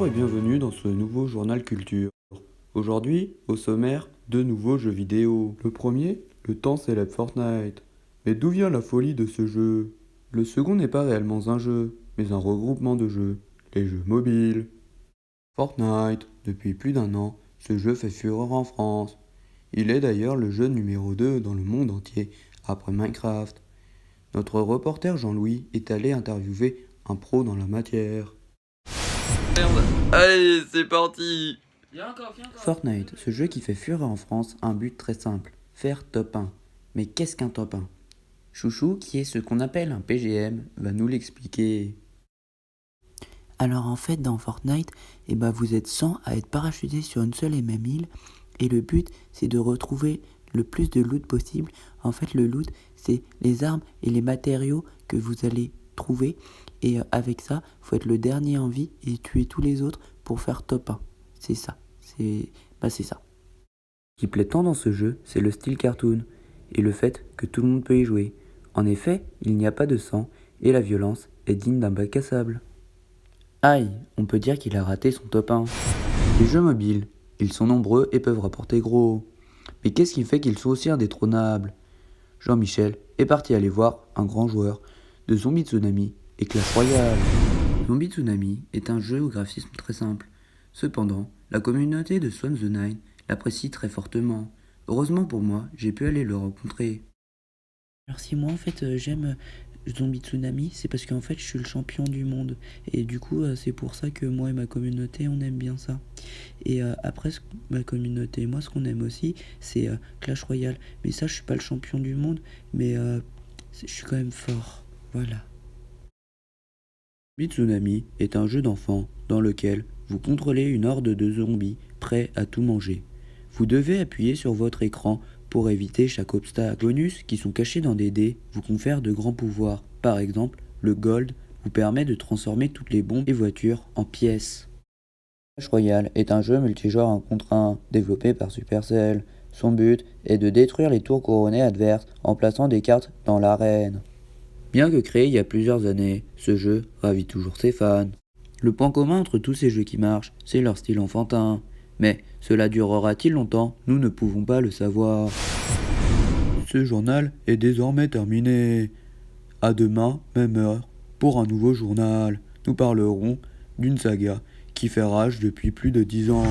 Bonjour et bienvenue dans ce nouveau journal culture. Aujourd'hui, au sommaire, deux nouveaux jeux vidéo. Le premier, le temps célèbre Fortnite. Mais d'où vient la folie de ce jeu? Le second n'est pas réellement un jeu, mais un regroupement de jeux, les jeux mobiles. Fortnite, depuis plus d'un an, ce jeu fait fureur en France. Il est d'ailleurs le jeu numéro 2 dans le monde entier, après Minecraft. Notre reporter Jean-Louis est allé interviewer un pro dans la matière. Merde. Allez, c'est parti. Fortnite, ce jeu qui fait fureur en France, a un but très simple, faire top 1. Mais qu'est-ce qu'un top 1? Chouchou, qui est ce qu'on appelle un PGM, va nous l'expliquer. Alors en fait dans Fortnite, vous êtes 100 à être parachutés sur une seule et même île et le but c'est de retrouver le plus de loot possible. En fait le loot c'est les armes et les matériaux que vous allez trouver et avec ça faut être le dernier en vie et tuer tous les autres pour faire top 1. C'est ça, c'est ça. Ce qui plaît tant dans ce jeu, c'est le style cartoon et le fait que tout le monde peut y jouer. En effet, il n'y a pas de sang et la violence est digne d'un bac à sable. Aïe, on peut dire qu'il a raté son top 1. Les jeux mobiles, ils sont nombreux et peuvent rapporter gros. Mais qu'est-ce qui fait qu'ils sont aussi indétrônables? Jean-Michel est parti aller voir un grand joueur de Zombie Tsunami et Clash Royale. Zombie Tsunami est un jeu au graphisme très simple. Cependant, la communauté de Swan the Nine l'apprécie très fortement. Heureusement pour moi, j'ai pu aller le rencontrer. Alors si moi en fait j'aime Zombie Tsunami, c'est parce qu'en fait je suis le champion du monde et du coup c'est pour ça que moi et ma communauté on aime bien ça. Et après ma communauté et moi ce qu'on aime aussi c'est Clash Royale. Mais ça je suis pas le champion du monde mais je suis quand même fort. Voilà. Zombie Tsunami est un jeu d'enfant dans lequel vous contrôlez une horde de zombies prêts à tout manger. Vous devez appuyer sur votre écran pour éviter chaque obstacle. Les bonus qui sont cachés dans des dés vous confèrent de grands pouvoirs. Par exemple, le Gold vous permet de transformer toutes les bombes et voitures en pièces. Clash Royale est un jeu multijoueur 1 contre 1 développé par Supercell. Son but est de détruire les tours couronnées adverses en plaçant des cartes dans l'arène. Bien que créé il y a plusieurs années, ce jeu ravit toujours ses fans. Le point commun entre tous ces jeux qui marchent, c'est leur style enfantin. Mais cela durera-t-il longtemps? Nous ne pouvons pas le savoir. Ce journal est désormais terminé. À demain, même heure, pour un nouveau journal. Nous parlerons d'une saga qui fait rage depuis plus de 10 ans.